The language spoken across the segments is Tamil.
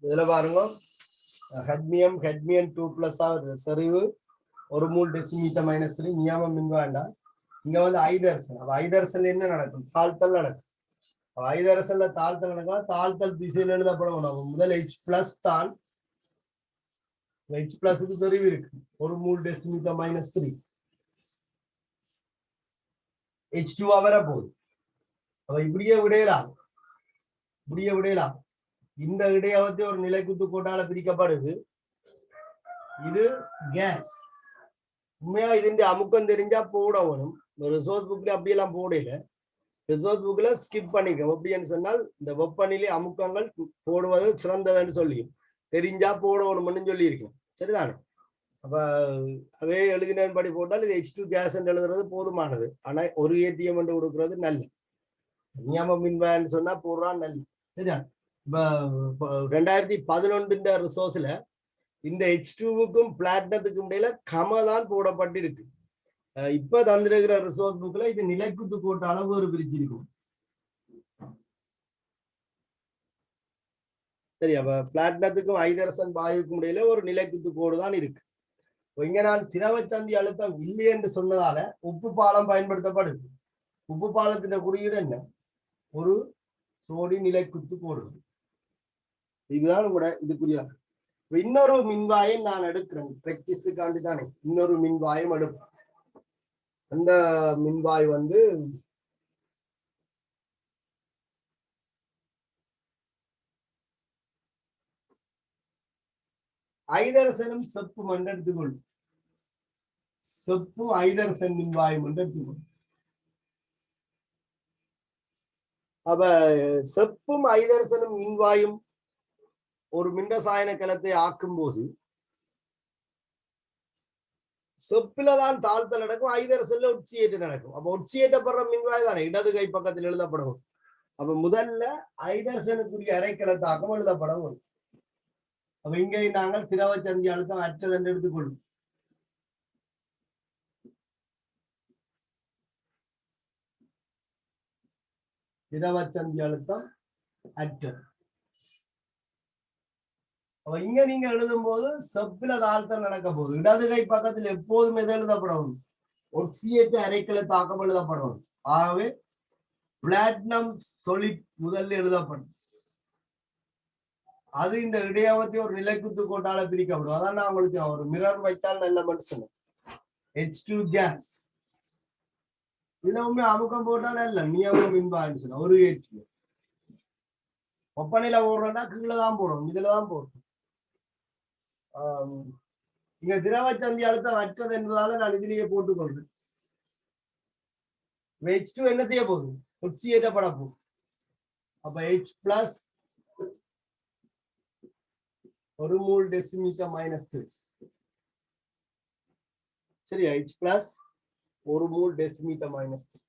இதுல பாருங்க ஹெட்மியம் 2+ செறிவு 1 மூல் டெசிமீட்டர் -3 நியமம் மின்வாண்டா. இங்க வந்து ஐதரசன். அப்ப ஐதரசன் என்ன நடக்கும்? தாழ்த்தல் நடக்கும். ஐதரசன்ல தாழ்த்தல் நடக்கும். தாழ்த்தல் திசையில் எழுதப்படும். முதல் H+ தான். H+க்கு செறிவு இருக்கு 1 மூல் டெசிமீட்டர் -3. H2 வர போகுது. அப்ப இப்படியே விடையலாம். இந்த இடையகத்தை ஒரு நிலைக்குத்து கோட்டால பிரிக்கப்படுது. இது கேஸ். உண்மையா இதுന്റെ அமுக்கம் தெரிஞ்சா போடணும். ரிசோர்ஸ் புக்ல அப்படியெல்லாம் போடல. ரிசோர்ஸ் புக்ல ஸ்கிப் பண்ணிக்க. எப்படின்னு சொன்னால் இந்த வெப்பநிலை அமுக்கங்கள் போடுவது சிறந்ததுன்னு சொல்லியும் தெரிஞ்சா போடணும்னு சொல்லி இருக்கேன். சரிதானே? அப்ப அதே எழுதினபடி போட்டால் இது H2 கேஸ் என்று எழுதுறது போதுமானது. ஆனா ஒரு ஏடிஎம் என்று கொடுக்கறது நல்ல நியம மின்வான்னு சொன்னா போடுறான் நல்ல. சரியா? இப்ப 2011 ரிசோர்ஸ்ல இந்த H2வுக்கும் பிளாட்டினத்துக்கும் இடையில கமதான் போடப்பட்டிருக்கு. இப்ப தந்திருக்கிற ரிசோர்ஸ் புக்ல இது நிலைக்குத்து கோட்டு அளவு ஒரு பிரிச்சிருக்கும். சரி, அப்ப பிளாட்டினத்துக்கும் ஐதரசன் வாயுக்கும் இடையில ஒரு நிலைக்குத்து கோடு தான் இருக்கு. இங்க நான் திரவச்சந்தி அழுத்தம் இல்லை என்று சொன்னதால உப்பு பாலம் பயன்படுத்தப்படுது. உப்பு பாலத்தின் குறியீடு என்ன? ஒரு சோடி நிலைக்குத்து கோடு. இதுதான் கூட இதுக்குரிய. இன்னொரு மின்வாயை நான் எடுக்கிறேன் பிராக்டிஸுக்காண்டி தானே. இன்னொரு மின்வாயம் எடுப்பேன். அந்த மின்வாய் வந்து ஐதரசனும் செப்பும் என்று எடுத்துக்கொள்ளும். செப்பு ஐதரசன் மின்வாயும் என்று எடுத்துக்கொள்ளும். அப்ப செப்பும் ஐதரசனும் மின்வாயும் ஒரு மின்ரசாயன கலத்தை ஆக்கும் போது செப்பிலதான் தாழ்த்தல் நடக்கும், ஐதரசன்ல ஒட்சியேற்று நடக்கும். அப்ப ஒட்சியேற்றப்படுற மின்வாய் தானே இடது கை பக்கத்தில் எழுதப்படும். அப்ப முதல்ல ஐதரசனுக்குரிய அரைக்கலத்தாக்கம் எழுதப்படும். அப்ப இங்கே நாங்கள் திரவச்சந்தி அழுத்தம் அற்றது என்று எடுத்துக்கொள்ளும். திரவச்சந்தி அழுத்தம் அற்றது. இங்க நீங்க எழுதும் போது செப்பில தாழ்த்தல் நடக்க போகுது. இடது கை பக்கத்தில் எப்போதும் எது எழுதப்படும்? ஒட்சியேற்ற அரைக்கலத்தாக்கம் எழுதப்படும். ஆகவே பிளாட்டினம் சொலிட் முதல்ல எழுதப்படும். அது இந்த இடையாவத்தை ஒரு நிலைக்குத்து கோட்டால பிரிக்கப்படும். அதான் நான் உங்களுக்கு ஒரு மிரர் வைத்தால் நல்ல மனுஷன். H2 கேஸ் இதுவுமே அமுக்கம் போட்டா நல்ல நியமம் மின்பான்னு சொன்ன ஒரு H2 வெப்பநிலை போடுறோம்னா கீழே தான் போடும், இதுலதான் போடும். இங்க திரவச்சந்தி அழுத்தம் அற்றது என்பதால நான் இதிலேயே போட்டுக்கொள்றேன். H2 என்ன செய்ய போகுது? ஒட்சியேற்றப்பட போகுது. அப்ப H+ 1 மூல் டெசிமீட்டர் -3. சரி, H+ 1 மூல் டெசிமீட்டர் -3.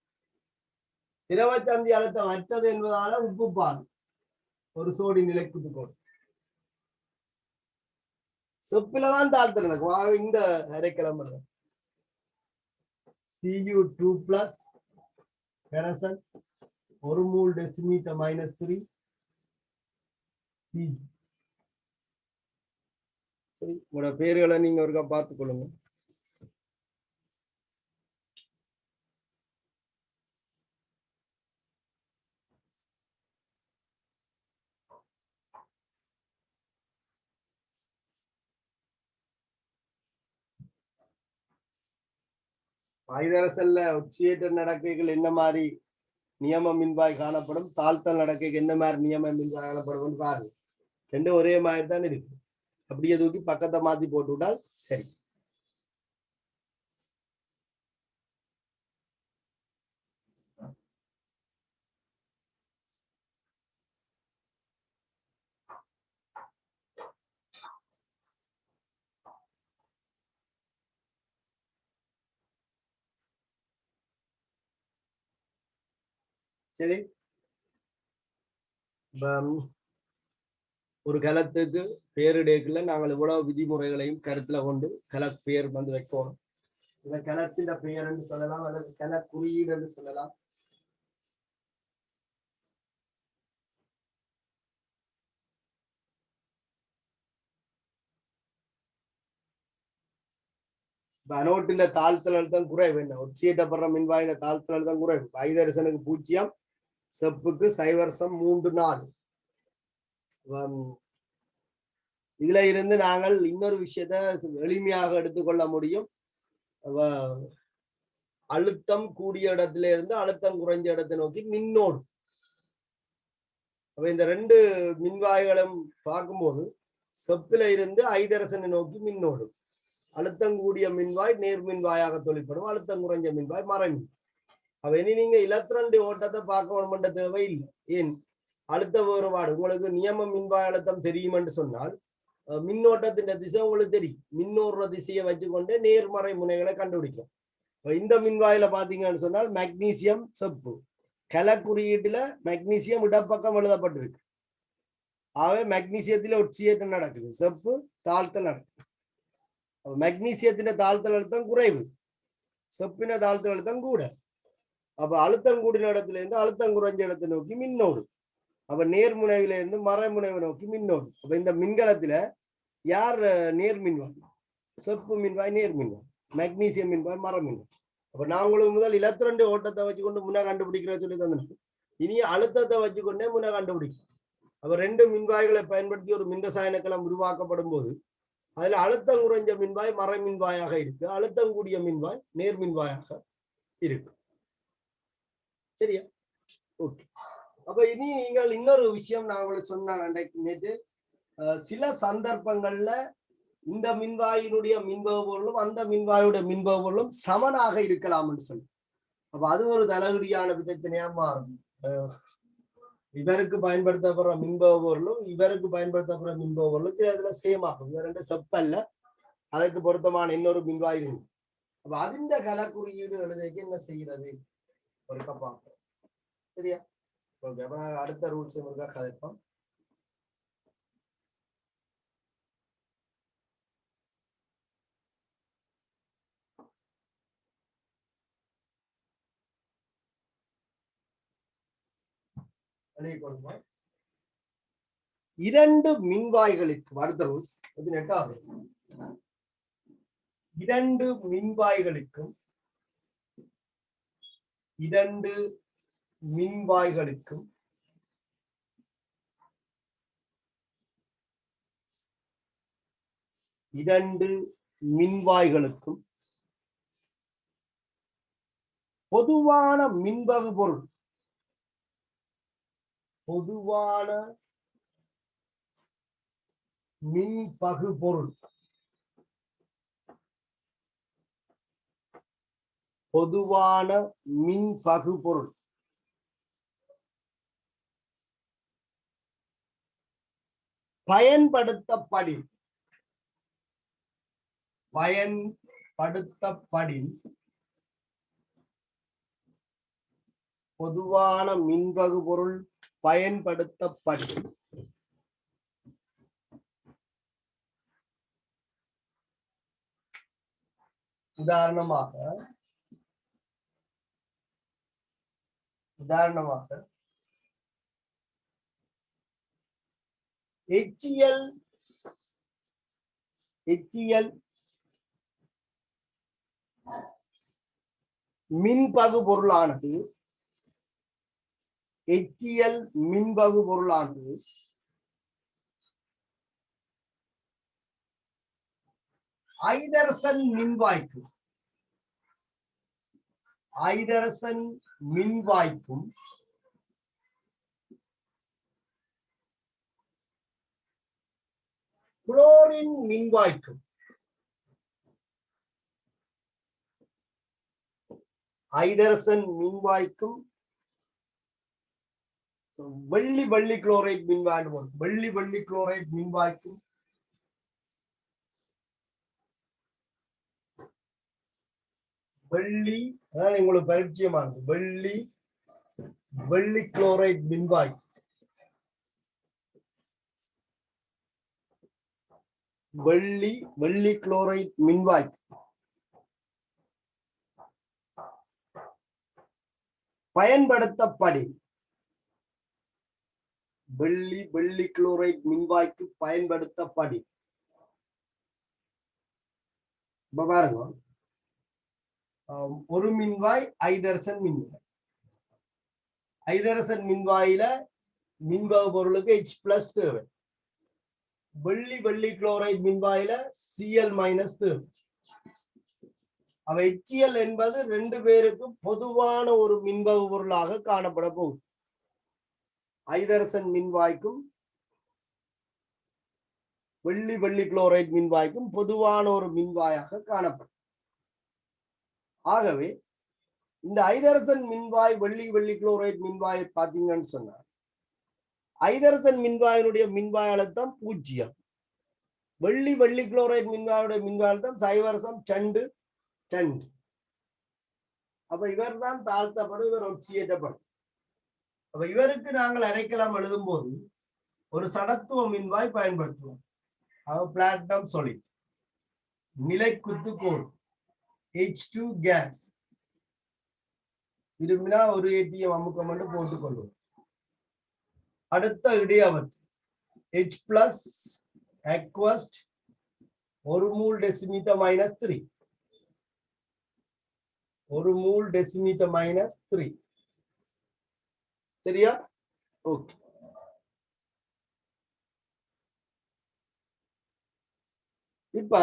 திரவச்சந்தி அழுத்தம் அற்றது என்பதால உப்பு பால் ஒரு சோடி நிலைக்குத்து கோடு. செப்பிலதான் தாழ்த்தல் நடக்கும். இந்த அரைக்கிழமை Cu2+ கரசன் 1 மூல் டெசிமீட்டர் -3 Cg. சரி, உங்களோட பேர்களை நீங்க ஒருக்கா பார்த்துக் கொள்ளுங்க. ஐதரசன்ல ஒட்சியேற்ற நடக்கைகள் என்ன மாதிரி நியம மின்வாய் காணப்படும், தாழ்த்தல் நடக்கைக்கு என்ன மாதிரி நியம மின்வாய் காணப்படும் பாருங்க. ரெண்டும் ஒரே மாதிரி தான் இருக்கு. அப்படியே தூக்கி பக்கத்தை மாத்தி போட்டு விட்டால் சரி. சரி, ஒரு கலத்துக்கு பேரிடேக்குல நாங்கள் இவ்வளவு விதிமுறைகளையும் கருத்துல கொண்டு கல பெயர் வந்து வைக்கணும். இந்த கலத்தின் பெயர் என்று சொல்லலாம், அல்லது கல குறியீடு என்று சொல்லலாம். அனோட்டின் தாழ்த்தல் அழுத்தம் குறைவு என்ன ஒட்சியேற்றப்படுற மின்வாயின் தாழ்த்தல் அழுத்தம் குறைவு ஐதரசனுக்கு 0 செப்புக்கு 0.34 இதுல இருந்து நாங்கள் இன்னொரு விஷயத்தை எளிமையாக எடுத்துக்கொள்ள முடியும் அழுத்தம் கூடிய இடத்துல இருந்து அழுத்தம் குறைஞ்ச இடத்தை நோக்கி மின்னோடு அப்ப இந்த ரெண்டு மின்வாய்களும் பார்க்கும்போது செப்பில இருந்து ஐதரசனை நோக்கி மின்னோடு அழுத்தம் கூடிய மின்வாய் நேர்மின்வாயாக தொழிற்படும் அழுத்தம் குறைஞ்ச மின்வாய் மறைமின் அப்ப இனி நீங்க இலத்திரண்டு ஓட்டத்தை பார்க்க வேணுமென்ற தேவை இல்லை ஏன் அழுத்த வேறுபாடு உங்களுக்கு நியம மின்வாய் அழுத்தம் தெரியும் என்று சொன்னால் மின்னோட்டத்தின் திசை உங்களுக்கு தெரியும் மின்னோடுற திசையை வச்சுக்கொண்டே நேர்மறை முனைகளை கண்டுபிடிக்கும் இந்த மின்வாயில பாத்தீங்கன்னு சொன்னால் மெக்னீசியம் செப்பு கல குறியீட்டுல மெக்னீசியம் இடப்பக்கம் எழுதப்பட்டிருக்கு ஆகவே மெக்னீசியத்தில ஒட்சியேற்றம் நடக்குது செப்பு தாழ்த்தல் நடக்குது மெக்னீசியத்தின் தாழ்த்தல் அழுத்தம் குறைவு செப்பின தாழ்த்தல் அழுத்தம் கூட அப்ப அழுத்தம் கூடின இடத்துல இருந்து அழுத்தம் குறைஞ்ச இடத்தை நோக்கி மின்னோடு அப்ப நேர்முனைவில இருந்து மறைமுனைவை நோக்கி மின்னோடு அப்ப இந்த மின்கலத்துல யார் நேர்மின்வாய் செப்பு மின்வாய் நேர்மின்வாய் மெக்னீசியம் மின்வாய் மரமின்வாய் அப்ப நான் உங்களுக்கு முதல் இலத்திரண்டு ஓட்டத்தை வச்சுக்கொண்டு முன்ன கண்டுபிடிக்கிற சொல்லி தந்தேன் இனி அழுத்தத்தை வச்சுக்கொண்டே முன்ன கண்டுபிடிக்கும் அப்ப ரெண்டு மின்வாய்களை பயன்படுத்தி ஒரு மின்ரசாயன களம் உருவாக்கப்படும் போது அதுல அழுத்தம் குறைஞ்ச மின்வாய் மறை மின்வாயாக இருக்கு அழுத்தம் கூடிய மின்வாய் நேர்மின்வாயாக இருக்கு சரியா ஓகே அப்ப இனி நீங்கள் இன்னொரு விஷயம் நான் உங்களுக்கு சொன்னேன் நேற்று சில சந்தர்ப்பங்கள்ல இந்த மின்வாயினுடைய மின்பகு பொருளும் அந்த மின்வாயுடைய மின்பகு பொருளும் சமனாக இருக்கலாம்னு சொல்லி அப்ப அது ஒரு தலைகுடியான பிரச்சனையா மாறும் இவருக்கு பயன்படுத்தப்படுற மின்பகு பொருளும் இவருக்கு பயன்படுத்தப்படுற மின்பகு பொருளும் இதுல சேம் ஆகும் இவ ரெண்டு செப்பல்ல அதற்கு பொருத்தமான இன்னொரு மின்வாயு இருக்கு அப்ப அதிண்ட கல குறியீடு எழுதைக்கு என்ன செய்யறது ஒரு பார்ப்போம் சரியா ஓகே அப்ப நாங்க அடுத்த ரூல்ஸ் இருக்கா கதைப்போம் இரண்டு மின்வாய்களுக்கு அடுத்த ரூல்ஸ் இரண்டு மின்வாய்களுக்கும் பொதுவான மின்பகு பொருள் பயன்படுத்தப்படின் பொதுவான மின்பகு பொருள் பயன்படுத்தப்படும் உதாரணமாக HCl மின்பகு பொருளானது ஐதரசன் மின்வாய்க்கும் குளோரின் மின்வாய்க்கும் வெள்ளி குளோரைட் மின்வாய்க்கும் உங்களுக்கு பரிச்சயமானது வெள்ளி குளோரைட் மின்வாய் வெள்ளி குளோரைட் மின்வாய் பயன்படுத்தப்படி வெள்ளி குளோரைட் மின்வாய்க்கு பயன்படுத்தப்படி பாருங்க ஒரு மின்வாய் ஐதரசன் மின்வாய். ஐதரசன் மின்வாயில மின்வாய் பொருளுக்கு H+ தேவை. வெள்ளி வெள்ளி குளோரைட் மின்வாயில Cl- தேவை. அவ HCl என்பது ரெண்டு பேருக்கும் பொதுவான ஒரு மின்வாய் பொருளாக காணப்பட போகுது. ஐதரசன் மின்வாய்க்கும் வெள்ளி வெள்ளி குளோரைட் மின்வாய்க்கும் பொதுவான ஒரு மின்வாயாக காணப்படும். ஆகவே இந்த ஐதரசன் மின்வாய் வெள்ளி வெள்ளி குளோரைட் மின்வாய் பார்த்தீங்கன்னு சொன்னார், ஐதரசன் மின்வாயினுடைய மின்வாய் அழுத்தம் 0. வெள்ளி வெள்ளி குளோரைட் மின்வாயுடைய மின்வாய் அழுத்தம் 0.2. அப்ப இவர் தான் தாழ்த்தப்படும், இவர் ஒட்சியேற்றப்படும். அப்ப இவருக்கு நாங்கள் அரைக்கலாம் எழுதும் போது ஒரு சடத்துவ மின்வாய் பயன்படுத்துவோம். பிளாட்டினம் சாலிட், நிலைக்குத்து கோடு, H2 கேஸ். விரும்பினா ஒரு ஏடிஎம் அமுக்கம் மட்டும் போட்டுக்கொள்வோம். அடுத்த இடையாபத்து H+ aqueous 1 mole decimeter -3. 1 mole decimeter -3. சரியா? ஓகே. இப்ப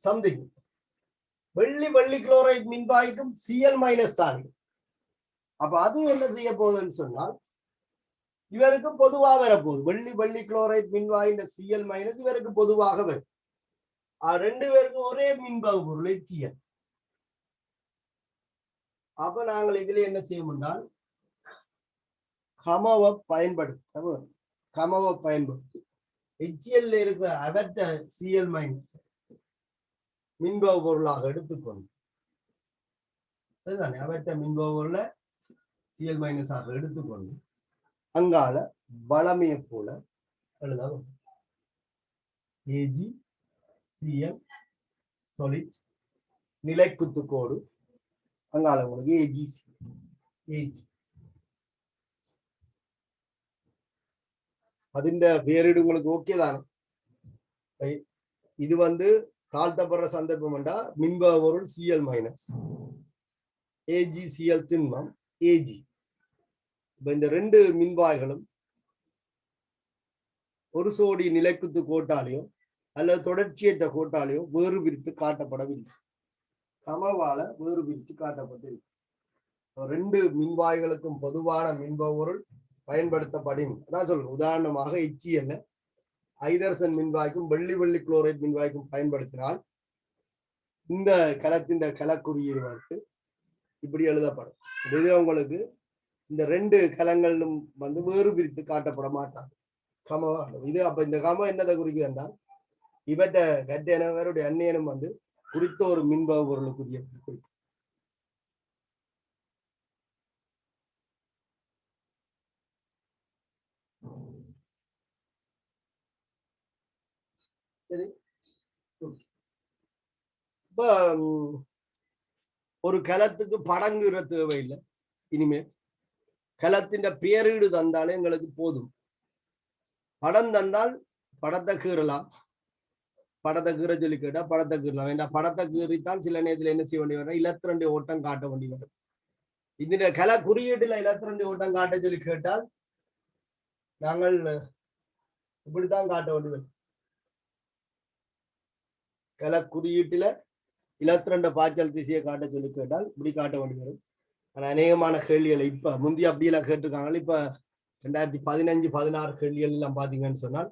சம்திங் வெள்ளி வெள்ளி குளோரைட் மின்வாய்க்கும் Cl- தான். அப்ப அது என்ன செய்ய போகுதுன்னு சொன்னால் இவருக்கு பொதுவாக வரப்போகுது. வெள்ளி வெள்ளி குளோரைட் மின்வாயின் Cl- இவருக்கு பொதுவாக வரும். ரெண்டு பேருக்கும் ஒரே மின்பாகு பொருள் HCl. அப்ப நாங்கள் இதுல என்ன செய்ய முடிந்தால் கமவை பயன்படுத்தி HCl இருக்கிற அவற்ற Cl- மின்பாகு பொருளாக எடுத்துக்கொண்டு சரிதானே, அவற்ற மின்பாகு பொருளை Cl- ஆக எடுத்துக்கொண்டு அங்கால பலமையை போல எழுதவும். AgCl solid நிலைக்குத்து கோடு அங்கால உங்களுக்கு AgC. அதிண்ட வேறிடு உங்களுக்கு ஓகே தானே? இது தாழ்த்தப்படுற சந்தர்ப்பம் என்றா மின்பாகு பொருள் Cl-, AgCl திண்மம் Ag. இந்த ரெண்டு மின்வாய்களும் ஒரு சோடி நிலைக்குத்து கோட்டாலேயோ அல்லது தொடர்ச்சியற்ற கோட்டாலேயோ வேறு பிரித்து காட்டப்படவில்லை. சமவால வேறு பிரித்து காட்டப்பட்டிருக்கு. ரெண்டு மின்வாய்களுக்கும் பொதுவான மின்பாகு பொருள் பயன்படுத்தப்படும். அதான் சொல்றேன். உதாரணமாக HCl ஐதரசன் மின்வாய்க்கும் வெள்ளி வெள்ளி குளோரைட் மின்வாய்க்கும் பயன்படுத்தினால் இந்த கலத்தின் கலக்குறியீடு இப்படி எழுதப்படும். இது உங்களுக்கு இந்த ரெண்டு கலங்களும் வேறு பிரித்து காட்டப்பட மாட்டாங்க. இது அப்ப இந்த கம என்னதை குறிக்குது என்றால் இவற்ற கட்டணவருடைய அந்நியனும் குறித்த ஒரு மின்பாகு பொருளுக்குரிய குறிக்கும். சரி, இப்ப ஒரு கலத்துக்கு படங்குற தேவையில்லை. இனிமேல் கலத்தின் பேரீடு தந்தாலே எங்களுக்கு போதும். படம் தந்தால் படத்தை கீறலாம். படத்தை கீற சொல்லி கேட்டா படத்தை கீறலாம். வேண்டாம், படத்தை கீறித்தான் சில நேரத்தில் என்ன செய்ய வேண்டி வரும், இலத்திரண்டி ஓட்டம் காட்ட வேண்டி வரும். இந்த கல குறியீட்டுல இலத்திரண்டி ஓட்டம் காட்ட சொல்லி கேட்டால் நாங்கள் இப்படித்தான் காட்ட வேண்டி வரும். கல குறியீட்டுல இலத்திரண்ட பாய்ச்சல் திசையை காட்ட சொல்லி கேட்டால் இப்படி காட்ட வேண்டி வரும். ஆனா அநேகமான கேள்விகளை இப்ப முந்தி அப்படியெல்லாம் கேட்டிருக்காங்க. இப்ப 2015-16 கேள்விகள் எல்லாம் பாத்தீங்கன்னு சொன்னால்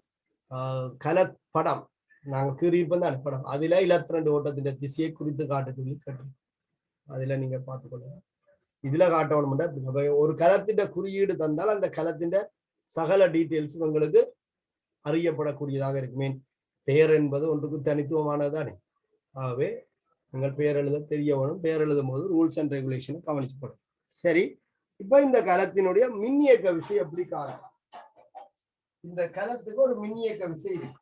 கலப்படம் நாங்க கீறிப்போம் தான் படம், அதுல இலத்திரண்டு ஓட்டத்தின் திசையை குறித்து காட்ட சொல்லி கேட்டிருக்கோம். அதுல நீங்க பார்த்துக்கொள்ளுங்க. இதுல காட்டணும், ஒரு கலத்தின் குறியீடு தந்தால் அந்த கலத்தின் சகல டீட்டெயில்ஸ் உங்களுக்கு அறியப்படக்கூடியதாக இருக்குமே. பெயர் என்பது ஒன்றுக்கு தனித்துவமானதுதானே. ஆகவே நீங்கள் பெயர் எழுத தெரிய வேணும். பெயர் எழுதும் போது ரூல்ஸ் அண்ட் ரெகுலேஷன் கவனிச்சுப்படும். சரி, இப்ப இந்த கலத்தினுடைய மின்னியக்க விசை எப்படி காணலாம்? இந்த கலத்துக்கு ஒரு மின்னியக்க விசை இருக்கு.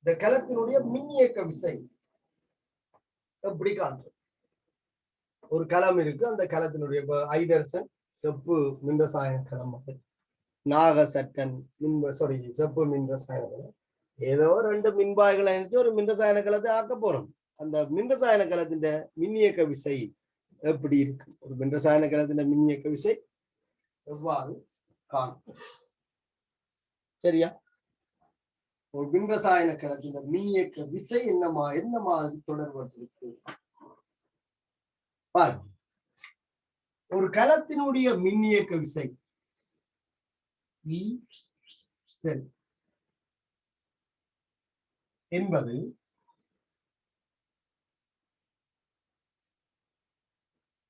இந்த கலத்தினுடைய மின்னியக்க விசை எப்படி காண்றது? ஒரு களம் இருக்கு. அந்த களத்தினுடைய ஐதரசன் செப்பு மின்ரசாயன களம், நாக சட்டன் செப்பு மின்ரசாயன களம், ஏதோ ரெண்டு மின்பாய்களை இணைச்சு ஒரு மின்ரசாயன கலத்தை ஆக்க போறோம். அந்த மின்ரசாயன கலத்தின் மின்னியக்க விசை எப்படி இருக்கு, ஒரு மின்ரசாயன கலத்தின் மின்னியக்க விசை எவ்வாறு காணும்? சரியா? ஒரு மின்ரசாயன கலத்தின் மின்னியக்க விசை என்ன மாதிரி தொடர்பு பாருங்க. ஒரு கலத்தினுடைய மின்னியக்க விசை என்பது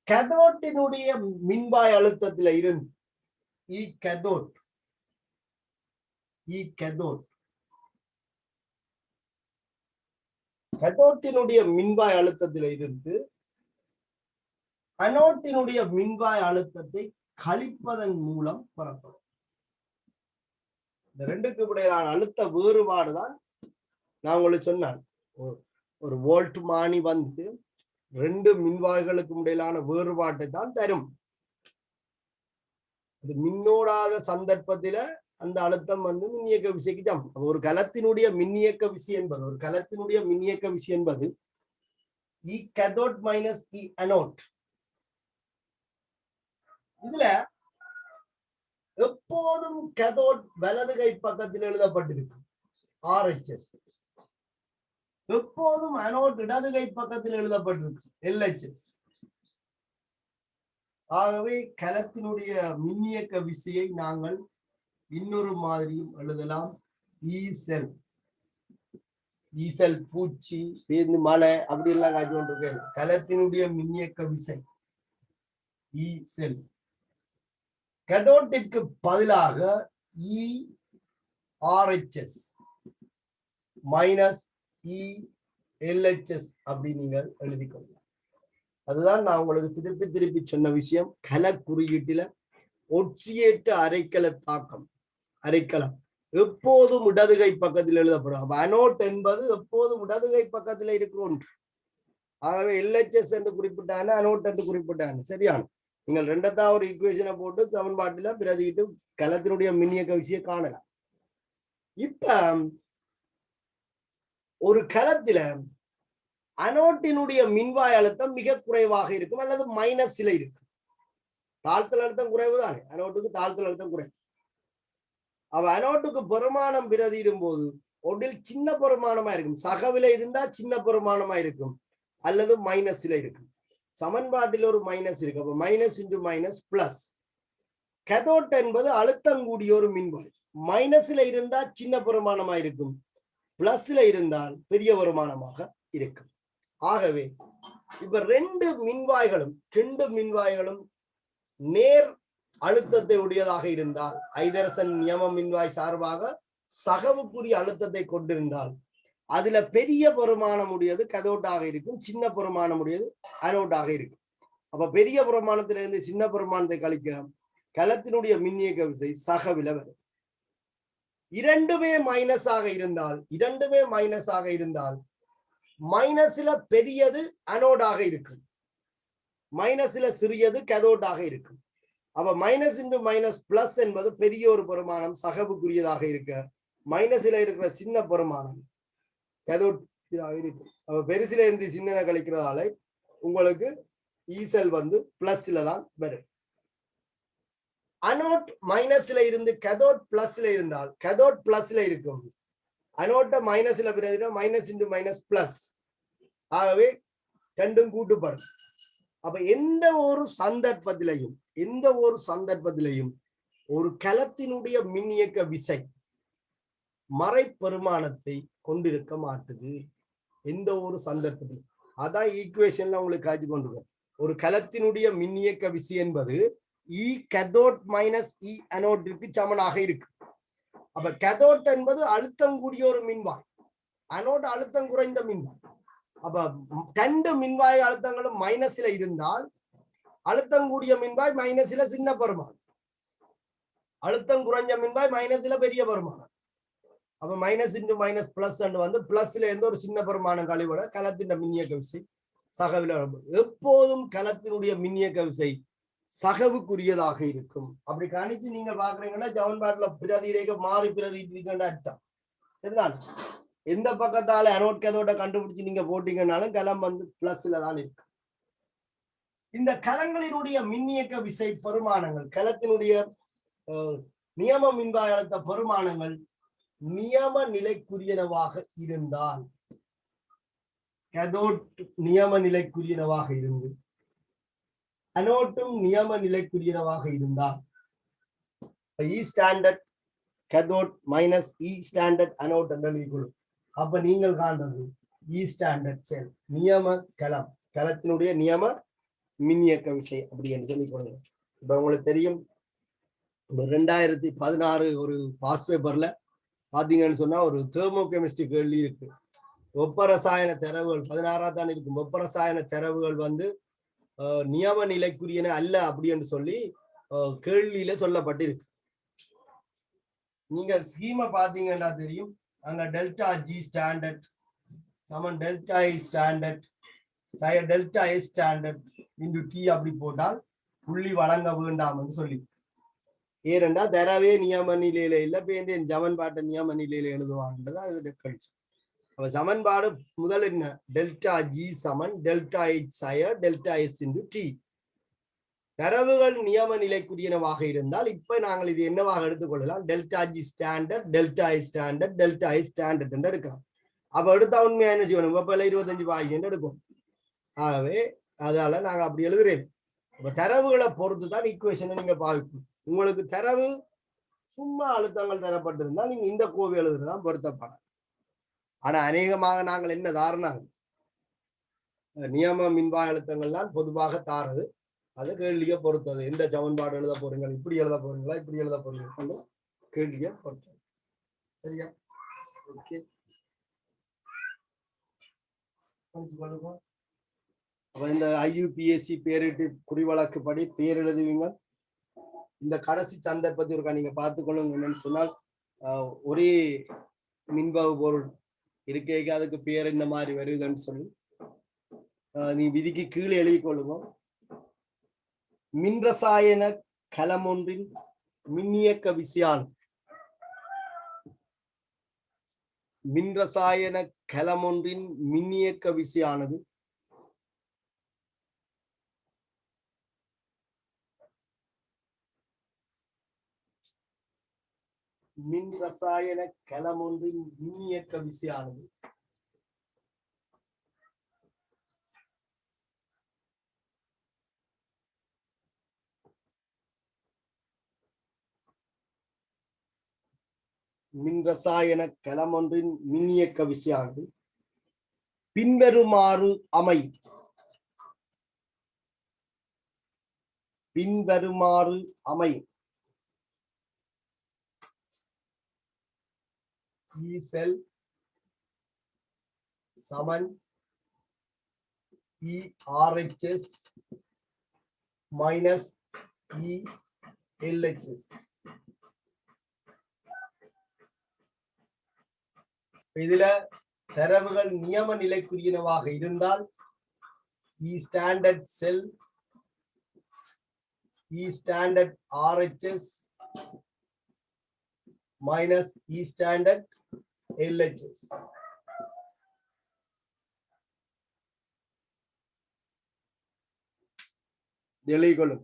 கதோட்டினுடைய மின்பாய் அழுத்தத்தில் இருந்து கதோட்டினுடைய மின்பாய் அழுத்தத்தில் இருந்து அனோட்டினுடைய மின்பாய் அழுத்தத்தை கழிப்பதன் மூலம் பெறப்படும். இந்த ரெண்டுக்கு இடையிலான அழுத்த வேறுபாடுதான் நான் உங்களுக்கு சொன்னேன். ஒரு வோல்ட் மானி வந்து ரெண்டு மின்வாய்களுக்கு இடையிலான வேறுபாட்டை தான் தரும். அது மின்னோடாத சந்தர்ப்பத்தில அந்த அழுத்தம் வந்து மின்னியக்க விசைக்கு தான். ஒரு கலத்தினுடைய மின்னியக்க விசை என்பது E cathode minus E anode. இதுல எப்போதும் கேத்தோட் வலது கை பக்கத்தில் எழுதப்பட்டிருக்கு RHS. எப்போதும் அனோட் இடது கை பக்கத்தில் எழுதப்பட்டிருக்கு LHS. ஆகவே கலத்தினுடைய மின்னியக்க விசையை நாங்கள் இன்னொரு மாதிரியும் எழுதலாம். ஈசல் பூச்சி பேருந்து மலை அப்படி எல்லாம் காட்சி கொண்டிருக்க கலத்தினுடைய மின்னியக்க விசை ஈசல். கதோட்டிற்கு பதிலாக ERHS மைனஸ் ELHS அப்படி நீங்கள் எழுதிக்கொள்ளலாம். அதுதான் நான் உங்களுக்கு திருப்பி சொன்ன விஷயம். கல குறியீட்டில ஒட்சியேற்ற அரைக்கலம் எப்போதும் இடதுகை பக்கத்தில் எழுதப்படும். அனோட் என்பது எப்போதும் இடதுகை பக்கத்தில் இருக்கிற ஒன்று. ஆகவே LHS என்று குறிப்பிட்டான அனோட் என்று குறிப்பிட்டான சரியான. நீங்கள் ரெண்டாவது ஒரு ஈக்குவேஷனை போட்டு சமன்பாட்டில பிரதிட்டு கலத்தினுடைய மின்னியக்க விசையை காணலாம். இப்ப ஒரு கலத்தில அனோட்டினுடைய மின்வாய் அழுத்தம் மிக குறைவாக இருக்கும் அல்லது மைனஸ்ல இருக்கும். தாழ்த்தல் அழுத்தம் குறைவுதானே, அனோட்டுக்கு தாழ்த்தல் அழுத்தம் குறைவு. அவ அனோட்டுக்கு பெருமானம் பிரதியிடும் போது ஒன்றில் சின்ன பெருமானமா இருக்கும். சகவில இருந்தா சின்ன பெருமானமா இருக்கும் அல்லது மைனஸ்ல இருக்கும். சமன்பாட்டில் ஒரு மைனஸ் இருக்கு. அப்ப மைனஸ் இன்டு மைனஸ் பிளஸ். கதோட் என்பது அழுத்தம் கூடிய ஒரு மின்வாய். மைனஸ்ல இருந்தா சின்ன பெருமானமா இருக்கும், பிளஸ்ல இருந்தால் பெரிய வருமானமாக இருக்கும். ஆகவே இப்ப ரெண்டு மின்வாய்களும் நேர் அழுத்தத்தை உடையதாக இருந்தால், ஐதரசன் நியம மின்வாய் சார்பாக சகவுக்குரிய அழுத்தத்தை கொண்டிருந்தால் அதுல பெரிய பெருமானம் உடையது கதோட்டாக இருக்கும், சின்ன பெருமானம் உடையது அனோட்டாக இருக்கும். அப்ப பெரிய பெருமானத்திலிருந்து சின்ன பெருமானத்தை கழிக்க கலத்தினுடைய மின்னியக்க விசை சகவில வரும். இரண்டுமே மைனஸாக இருந்தால் மைனஸ்ல பெரியது அனோடாக இருக்கும், மைனஸ்ல சிறியது கதோட்டாக இருக்கும். அப்ப மைனஸ் இன்டு மைனஸ் பிளஸ் என்பது பெரிய ஒரு பெருமானம் சகவுக்குரியதாக இருக்க, மைனஸ்ல இருக்கிற சின்ன பெருமானம் கதோட் இதாக இருக்கும். அப்ப பெருசில இருந்து சின்ன கழிக்கிறதால உங்களுக்கு ஈசல் வந்து பிளஸ்ல தான் வரும். அனோட் மைனஸ்ல இருந்து கதோட் பிளஸ்ல இருந்தால் கதோட் பிளஸ்ல இருக்கும், அனோட்ட மைனஸ்ல பிறகு மைனஸ் இன்டு மைனஸ் பிளஸ். ஆகவே ரெண்டும் கூட்டுப்படும். அப்ப எந்த ஒரு சந்தர்ப்பத்திலையும் ஒரு கலத்தினுடைய மின்னியக்க விசை மறை பெருமானத்தை கொண்டிருக்க மாட்டுது. எந்த ஒரு சந்தர்ப்பத்திலும் அதான் ஈக்குவேஷன்ல உங்களுக்கு காட்சி கொண்டிருக்கும். ஒரு கலத்தினுடைய மின்னியக்க விசை என்பது E கதோட் மைனஸ் E அனோட்டிற்கு சமனாக இருக்கு. அப்ப கதோட் என்பது அழுத்தம் கூடிய ஒரு மின்வாய், அனோட் அழுத்தம் குறைந்த மின்வாய். அப்ப ரெண்டு மின்வாய் அழுத்தங்களும் மைனஸ்ல இருந்தால் அழுத்தம் கூடிய மின்வாய் மைனஸ்ல சின்ன பெருமானம், அழுத்தம் குறைஞ்ச மின்வாய் மைனஸ்ல பெரிய பெருமானம். அப்ப மைனஸ் இன்டு மைனஸ் பிளஸ் வந்து பிளஸ்ல இருந்து ஒரு சின்ன பெருமானம் கழிவிட கலத்தின் மின்னியக்க விசை சகவில. எப்போதும் கலத்தினுடைய மின்னியக்க விசை சகவுக்குரியதாக இருக்கும். அப்படி கணிச்சு நீங்க பாக்குறீங்கன்னா சமன்பாட்டுல பிரதிரேக மாறி பிரதிட்டு அர்த்தம். சரிதான். எந்த பக்கத்தால அனோட் கேதோட கண்டுபிடிச்சு நீங்க போட்டீங்கன்னாலும் கலம் வந்து பிளஸ்ல தான் இருக்கு. இந்த கலங்களினுடைய மின்னியக்க விசை பெருமானங்கள், கலத்தினுடைய நியம மின்வாய் அழுத்த பெருமானங்கள் நியம நிலைக்குரியனவாக இருந்தால், கேதோட் நியம நிலைக்குரியனவாக இருந்து அனோட்டும் நியம நிலைக்குரியனவாக இருந்தால், இ ஸ்டாண்டர்ட் கேதோட் மைனஸ் இ ஸ்டாண்டர்ட் அனோட் என்று எழுதிக்கொள்ளும். அப்ப நீங்கள் காண்றது இ ஸ்டாண்டர்ட் செல் நியம கலம், கலத்தினுடைய நியம மின்னியக்க விசை அப்படி என்று சொல்லிக் கொள்ளுங்க. இப்ப உங்களுக்கு தெரியும் 2016 ஒரு பாஸ்ட் பேப்பர்ல பாத்தீங்கன்னு சொன்னா ஒரு தெர்மோ கெமிஸ்ட்ரி கேள்வி இருக்கு. வெப்ப ரசாயன தரவுகள் 16ஆம் தான் இருக்கும். வெப்ப ரசாயன தரவுகள் வந்து நியம நிலைக்குரியன அல்ல அப்படி என்று சொல்லி கேள்வியில சொல்லப்பட்டிருக்கு. நீங்க ஸ்கீமை பாத்தீங்கன்னா தெரியும். அங்க டெல்டா ஜி ஸ்டாண்டர்ட் சமன் delta I standard delta S standard into T அப்படி போட்டால் புள்ளி வழங்க வேண்டாம் என்று சொல்லி, ஏனென்றா தரவே நியம நிலையில இல்ல பேந்தேன் சமன்பாட்டை நியம நிலையில எழுதுவாங்கன்றதா அது கழிச்சு. அப்ப சமன்பாடு முதல் என்ன, டெல்டா ஜி சமன் டெல்டா எச் சய டெல்டா எஸ் இன்டு டி. தரவுகள் நியம நிலைக்குரியனவாக இருந்தால் இப்ப நாங்கள் இது என்னவாக எடுத்துக்கொள்ளலாம், delta G standard delta I standard delta I standard என்று எடுக்கலாம். அப்ப எடுத்தா உண்மையா என்ன செய்யணும், வெப்பல 25 பாய் என்று எடுக்கும். ஆகவே அதால நாங்க அப்படி எழுதுறேன். இப்ப தரவுகளை பொறுத்துதான் ஈக்குவேஷனை நீங்க பாவிக்கணும். உங்களுக்கு தரவு சும்மா அழுத்தங்கள் தரப்பட்டிருந்தால் நீங்க இந்த கோவை எழுதுறதுதான் பொருத்தப்படும். ஆனா அநேகமாக நாங்கள் என்ன தாரணம், நியம மின்வாய் அழுத்தங்கள் தான் பொதுவாக தாரது. அது கேள்வியை பொறுத்தது. எந்த சமன்பாடு எழுத போறீங்க, இப்படி எழுத போறீங்களா இப்படி எழுத போறீங்க, கேள்வியை பொறுத்தது. சரியா? ஓகே. அப்ப இந்த IUPAC பேரிட்டு குறிவழக்குப்படி பேர் எழுதுவீங்க. இந்த கடைசி சந்தர்ப்பத்தில் இருக்கா நீங்க பார்த்துக்கொள்ளுங்க. என்னன்னு சொன்னால் ஒரே மின்பாவு பொருள் இருக்க அதுக்கு பேர் இந்த மாதிரி வருதுன்னு சொல்லி நீ விதிக்கு கீழே எழுதி கொள்ளுங்க. மின்ரசாயன கலம் ஒன்றின் மின்னியக்க விசையானது, மின்ரசாயன கலம் ஒன்றின் மின்னியக்க விசையானது மின் ரசாயன கலம் ஒன்றின் மின்னியக்க விசையானது மின் ரசாயன கலம் ஒன்றின் மின்னியக்க விசையானது பின்வருமாறு அமையும். பின்வருமாறு அமையும். E cell சமன் E RHS minus E LHS. இதுல தரவுகள் நியம நிலைக்குரியனவாக இருந்தால் E ஸ்டாண்டர்ட் செல் E standard RHS minus E standard LHS. எழுதிக்கொள்ளும்.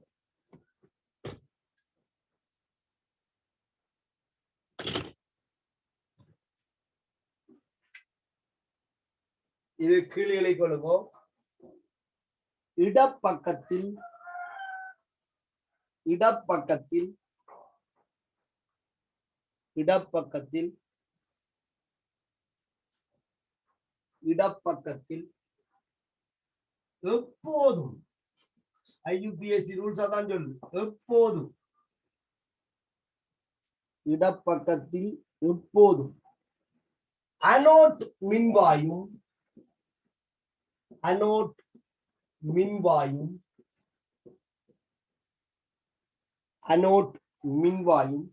இது கீழே எழுதிக்கொள்ளுங்க. இடப்பக்கத்தில் இடப்பக்கத்தில் இடப்பக்கத்தில் இடப்பக்கத்தில் எப்போதும் IUPAC ரூல்ஸ் அதான் சொல்லு, எப்போதும் இடப்பக்கத்தில் எப்போதும் அனோட் மின்வாயும் அனோட் மின்வாயும் அனோட் மின்வாயும்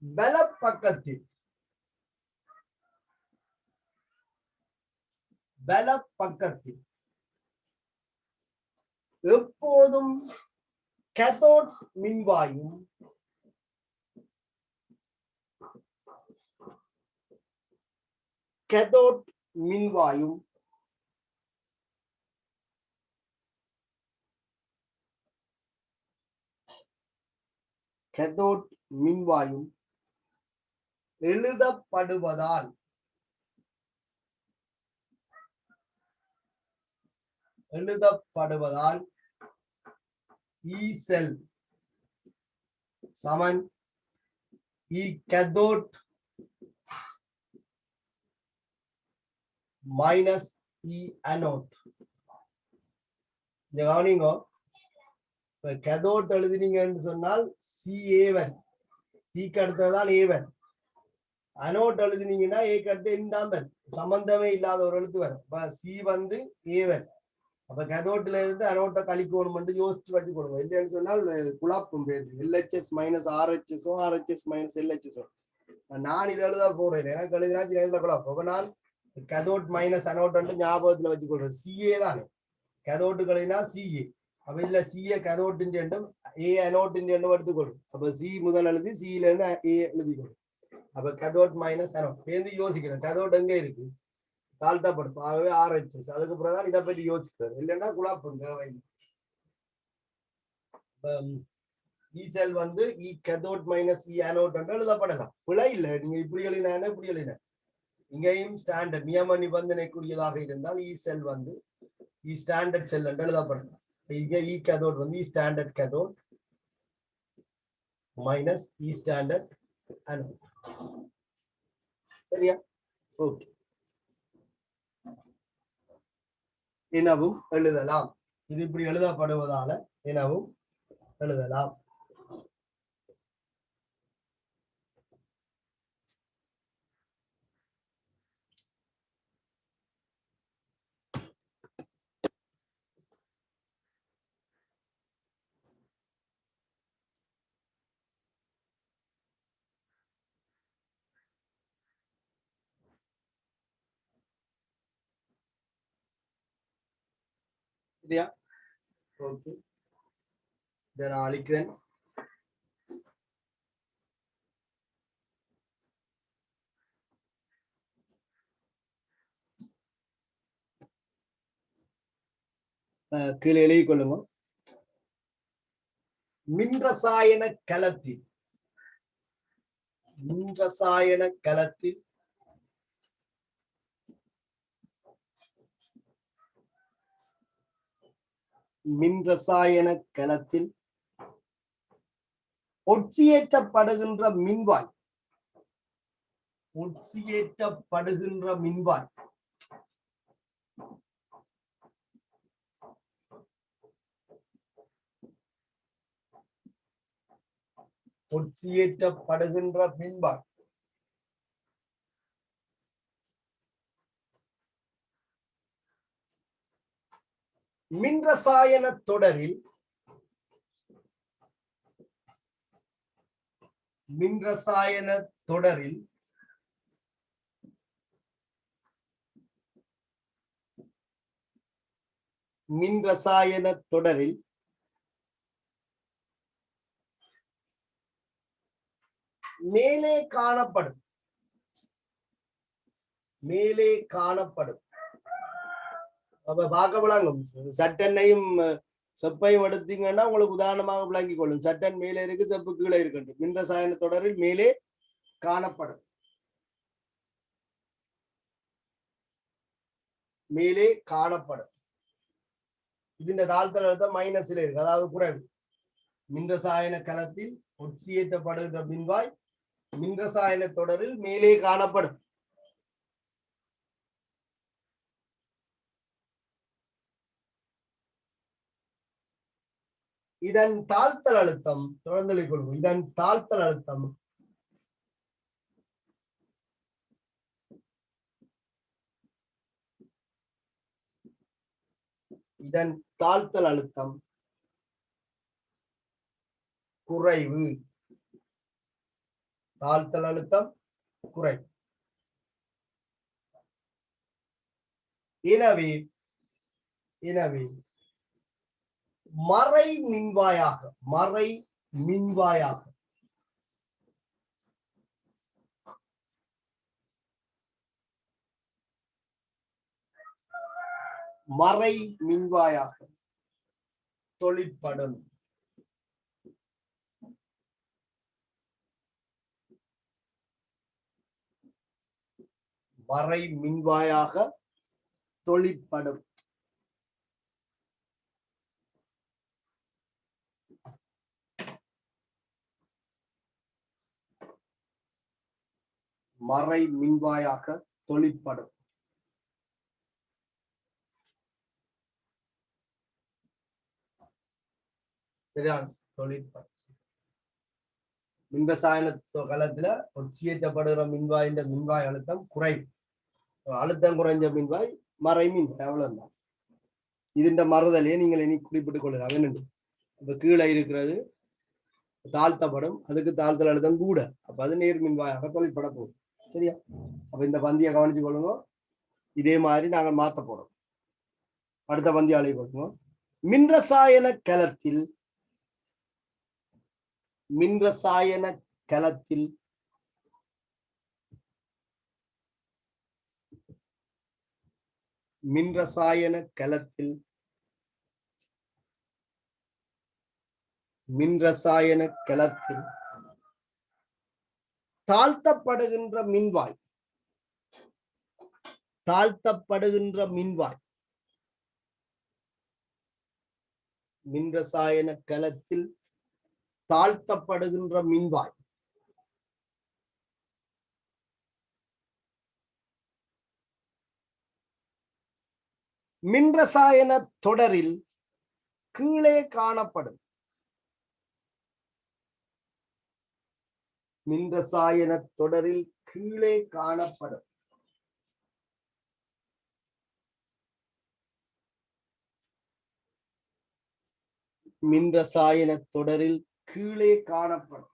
வலப்பக்கத்தில் வலப்பக்கத்தில் எப்போதும் கேத்தோட் மின்வாயும் கேத்தோட் மின்வாயும் கேத்தோட் மின்வாயும் எழுதப்படுவதால் E cell சமன் E cathode minus E anode. இந்த கவனிங்க, இப்ப cathode எழுதினீங்கன்னு சொன்னால் CA1, Cக்கு அடுத்ததுதான் A1. அனோட் எழுதினீங்கன்னா ஏக்கு அடுத்து இந்தாம்பல் சம்பந்தமே இல்லாத ஒரு எழுத்து வரும். இப்ப சி வந்து A1. அப்ப கதோட்ல இருந்து அனோட்டை கழிக்கணும் யோசிச்சு வச்சு கொடுங்க. இல்லைன்னு சொன்னால் குழப்பம் போயிருது. LHS minus RHS RHS minus LHS. நான் இதை எழுத போறேன், எனக்கு எழுதினா சில குழப்பம். அப்ப நான் கதோட் மைனஸ் அனோட் ஞாபகத்துல வச்சு கொள்றேன். CA தானே கதோட்டு கழினா CA. அப்ப இதுல CA கதோட்டின் ரெண்டும் A அனோட்டின் ரெண்டும் எடுத்துக்கொள்ளும். அப்ப C முதல் எழுதி C ல இருந்து A எழுதிக்கொள்ளும். அப்ப கதோட் மைனஸ் அனோட் சேர்ந்து யோசிக்கிறேன். கதோட் எங்க இருக்கு, தாழ்த்தப்படும். ஆகவே RHS. அதுக்கு பிறகு இதை பற்றி யோசிக்கிறது. இல்லைன்னா குழப்பம் தேவையில்லை. E cell வந்து E cathode minus E anode என்று எழுதப்படலாம். பிழை இல்லை. நீங்க இப்படி எழுதினா இப்படி எழுதின இங்கேயும் ஸ்டாண்டர்ட் நியம நிபந்தனைக்குரியதாக இருந்தால் E cell வந்து E ஸ்டாண்டர்ட் செல் என்று எழுதப்படலாம். இங்க E cathode வந்து E standard cathode minus E standard anode. சரியா? ஓகே. எனவும் எழுதலாம். இது இப்படி எழுதப்படுவதால எனவும் எழுதலாம். சரியா? ஓகே. இதை நான் அழிக்கிறேன். கீழே எழுதி கொள்ளுங்க. மின்ரசாயன கலத்தில் ஒட்சியேற்றப்படுகின்ற மின்வாய் மின்ரசாயன தொடரில் மேலே காணப்படும் அப்ப பார்க்க விளங்கும். சட்டெண்ணையும் செப்பையும் எடுத்தீங்கன்னா உங்களுக்கு உதாரணமாக விளங்கிக் கொள்ளும். சட்டன் மேலே இருக்கு, செப்பு கீழே இருக்கட்டும். மின்ரசாயன தொடரில் மேலே காணப்படும். இதுஇந்த தாழ்த்தல் அழுத்தம் மைனஸ்ல இருக்கு, அதாவது குறைவு. மின்ரசாயன கலத்தில் ஒட்சியேற்றப்படுகின்ற மின்வாய் மின்ரசாயன தொடரில் மேலே காணப்படும். இதன் தாழ்த்தல் அழுத்தம் தொடர்ந்து கொள்வோம். இதன் தாழ்த்தல் அழுத்தம் குறைவு. எனவே மறை மின்வாயாக, மறை மின்வாயாக. மறை மின்வாயாக தொழிற்படும். மறை மின்வாயாக தொழிற்படும். மறை மின்வாயாக தொழிற்படும். தொழிற்படும். மின்வசாயன காலத்துல ஒட்சியேற்றப்படுகிற மின்வாயின் மின்வாய் அழுத்தம் குறைவு. அழுத்தம் குறைஞ்ச மின்வாய் மறை மின்வாய், அவ்வளவுதான். இதுண்ட மறுதலையே நீங்கள் இனி குறிப்பிட்டுக் கொள்ளலாம். என்னண்டு இப்ப கீழே இருக்கிறது தாழ்த்தப்படும், அதுக்கு தாழ்த்தல் அழுத்தம் கூட, அப்ப அது நேர் மின்வாயாக தொழிற்பட போகும். சரியா? அப்ப இந்த பந்தியை கவனிச்சு கொள்ளுங்க. இதே மாதிரி நாங்கள் மாத்த போறோம். அடுத்த பந்தி அலை கொள்ளுங்க. மின்ரசாயன களத்தில், மின்ரசாயன களத்தில் மின்ரசாயன களத்தில் மின்ரசாயன களத்தில் தாழ்த்தப்படுகின்ற மின்வாய், தாழ்த்தப்படுகின்ற மின்வாய், மின்ரசாயன களத்தில் தாழ்த்தப்படுகின்ற மின்வாய் மின்ரசாயன தொடரில் கீழே காணப்படும். மின்ரசாயன தொடரில் கீழே காணப்படும். மின்ரசாயன தொடரில் கீழே காணப்படும்.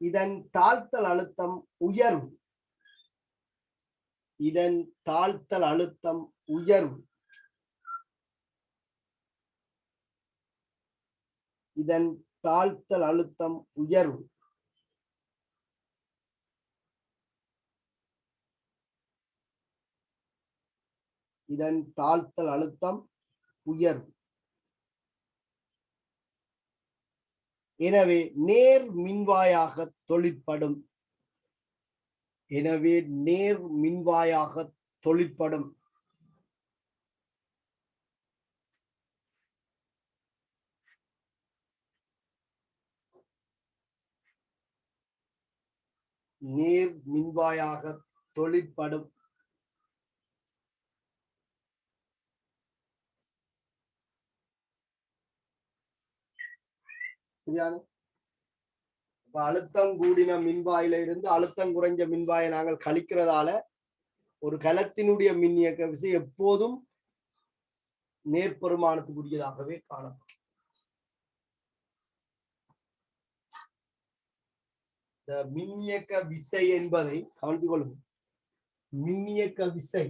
இதன் தாழ்த்தல் அழுத்தம் உயர்வு. இதன் தாழ்த்தல் அழுத்தம் உயர்வு. இதன் தாழ்த்தல் அழுத்தம் உயர்வு. இதன் தாழ்த்தல் அழுத்தம் உயர்வு. எனவே நேர் மின்வாயாக தொழிற்படும். எனவே நேர் மின்வாயாக தொழிற்படும். நேர் மின்வாயாக தொழிற்படும். அழுத்தம் கூடின மின்வாயில இருந்து அழுத்தம் குறைஞ்ச மின்வாயை நாங்கள் கழிக்கிறதால ஒரு கலத்தினுடைய மின் இயக்க விசை எப்போதும் நேர்பெருமானத்துக்குரியதாகவே காணப்படும். இந்த மின்னியக்க விசை என்பதை கவனித்துக் கொள்ளுங்கள். மின்னியக்க விசை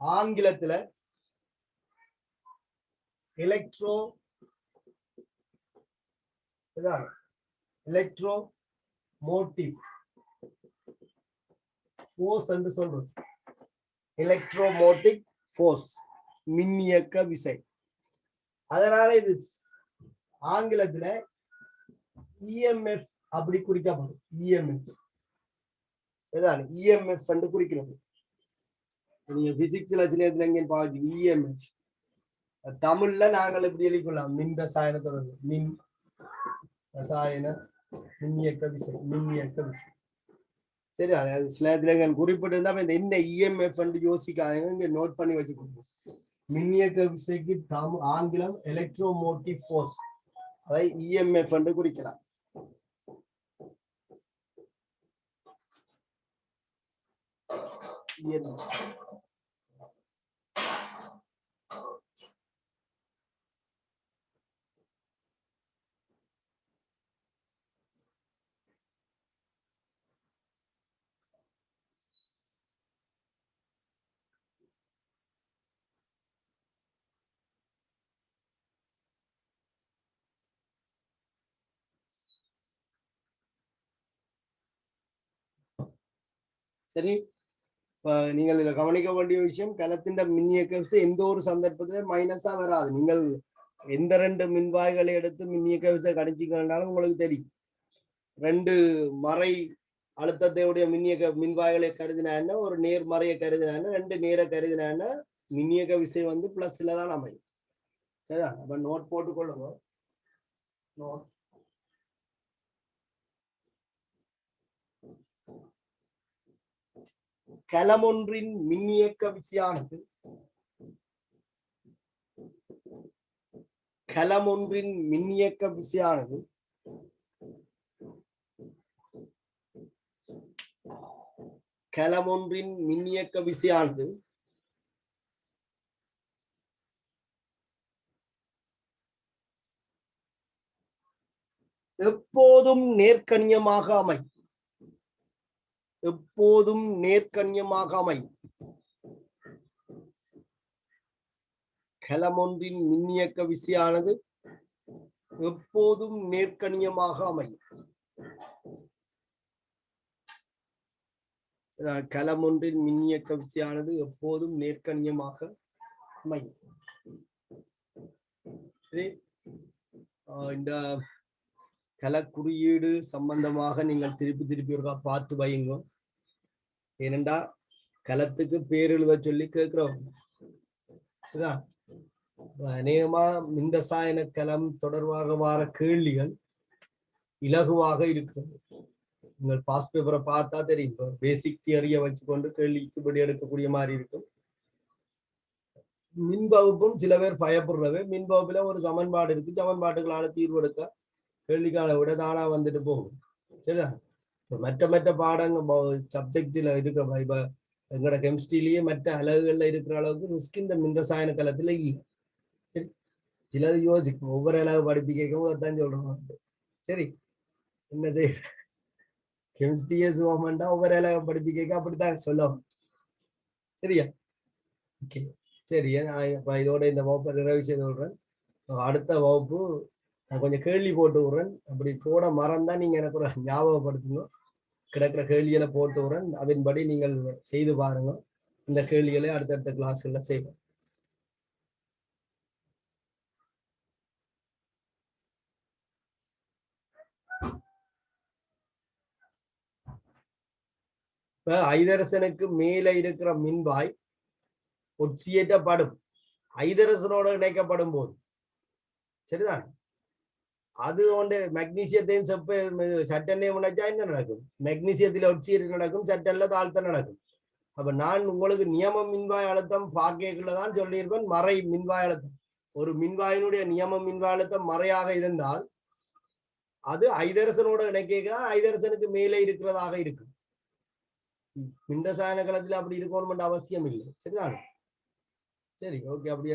ஆங்கிலத்துல எலக்ட்ரோ எலக்ட்ரோ மோட்டிவ் ஃபோர்ஸ் என்று சொல்றோம். எலக்ட்ரோமோட்டிக் ஃபோர்ஸ், மின்னியக்க விசை. அதனால இது ஆங்கிலத்துல இஎம்எஃப் அப்படி குறிக்கப்படும். இஎம்எஃப் இஎம்எஃப் என்று குறிக்கிறது. நீங்க பிசிக்ஸ்ல எங்கேயும் பாதி இஎம்எஃப். தமிழ்ல நாங்கள் எப்படி எழுதிக்கொள்ளலாம்? மின் ரசாயன தொடர்பு, மின் ரசாயன மின்னியக்க விசை, மின்னியக்க விசை. சரி, அது சில இடத்துல குறிப்பிட்டிருந்தா இந்த என்ன இஎம்எஃப் என்று யோசிக்காதீங்க, இங்க நோட் பண்ணி வச்சுக்கோங்க. மின்னியக்க விசைக்கு ஆங்கிலம் எலக்ட்ரோமோட்டிவ் ஃபோர்ஸ், அதை இஎம்எஃப் என்று குறிக்கலாம். சரி, நீங்கள் இதுல கவனிக்க வேண்டிய விஷயம், கலத்தின் மின்னியக்க விசை எந்த ஒரு சந்தர்ப்பத்திலும் மைனஸா வராது. நீங்கள் எந்த ரெண்டு மின்வாய்களை எடுத்து மின்னியக்க விசை கணிச்சிக்கணும்னாலும் உங்களுக்கு தெரியும். ரெண்டு மறை அழுத்தத்தையுடைய மின்வாய்களை கருதினா, ஒரு நேர்மறையை கருதினா, ரெண்டு நேர கருதினா மின்னியக்க விசை வந்து பிளஸ்ல தான் அமையும். சரியா? அப்ப நோட் போட்டுக்கொள்ளுங்க. நோட் கலமொன்றின் மின்னியக்க விசையானது கலமொன்றின் மின்னியக்க விசையானது கலமொன்றின் மின்னியக்க விசையானது எப்போதும் நேர்கணியமாக அமையும். எப்போதும் நேர்கணியமாக அமையும். கலமொன்றின் மின்னியக்க விசையானது எப்போதும் நேர்கணியமாக அமையும். கலமொன்றின் மின்னியக்க விசையானது எப்போதும் நேர்கணியமாக அமையும். இந்த கலக்குறியீடு சம்பந்தமாக நீங்கள் திருப்பி பார்த்து வையுங்க. ஏனென்றா கலத்துக்கு பேர் எழுத சொல்லி கேட்கிறோம். அநேகமா மின்ரசாயன கலம் தொடர்பாக வார கேள்விகள் இலகுவாக இருக்கிறது. நீங்கள் பாஸ் பேப்பரை பார்த்தா தெரியும். பேசிக் தியரியை வச்சுக்கொண்டு கேள்விக்கு படி எடுக்கக்கூடிய மாதிரி இருக்கும். மின் வகுப்பும் சில பேர் பயப்படுறவே, மின் வகுப்புல ஒரு சமன்பாடு இருக்கு, சமன்பாட்டுகளால தீர்வு எடுக்க கேள்விக்கால விட தானா வந்துட்டு போகும். சரியா? மற்ற பாடங்கள் சப்ஜெக்ட்ல இருக்கிற இப்ப எங்களோட கெமிஸ்ட்ரியிலேயே மற்ற அலகுகள்ல இருக்கிற அளவுக்கு ரிஸ்க் இந்த மின்ரசாயன கலத்துல இல்லை. சிலது யோசிக்கும், ஒவ்வொரு அலகு படிப்பிக்கவும் தான் சொல்றோம். சரி, என்ன செய்ய, கெமிஸ்ட்ரியே சுகமாண்டா ஒவ்வொரு அலகு படிப்பிக்க அப்படித்தான் சொல்லுவோம். சரியா? ஓகே, சரி. நான் இதோட இந்த வகுப்பை நிறைவு செய்து விடுறேன். அடுத்த வகுப்பு நான் கொஞ்சம் கேள்வி போட்டு விடுறேன். அப்படி போட மறந்தா நீங்க எனக்கு ஒரு ஞாபகப்படுத்துங்க. கிடக்கிற கேள்விகளை போட்டு விடுறேன், அதன்படி நீங்கள் செய்து பாருங்க. இந்த கேள்விகளை அடுத்தடுத்த கிளாஸ்ல செய்வோம். இப்ப ஐதரசனுக்கு மேல இருக்கிற மின்வாய் ஒட்சியேற்றப்படும். ஐதரசனோட இணைக்கப்படும் போது, சரிதான், அது வந்து மெக்னீசியத்தையும் சட்டனையும் உடைச்சா என்ன நடக்கும்? மெக்னீசியத்துல ஒட்சியேற்றம் நடக்கும், சட்டன்ல தாழ்த்த நடக்கும். அப்ப நான் உங்களுக்கு நியம மின்வாய் அழுத்தம் பார்க்கலதான் சொல்லியிருப்பேன். மறை மின்வாய் அழுத்தம், ஒரு மின்வாயினுடைய நியம மின்வாய் அழுத்தம் மறையாக இருந்தால் அது ஐதரசனோட இணைக்க ஐதரசனுக்கு மேலே இருக்கிறதாக இருக்கும். மின்ரசாயன களத்துல அப்படி இருக்கணும் அவசியம் இல்லை. சரிதான்? சரி, ஓகே. அப்படியே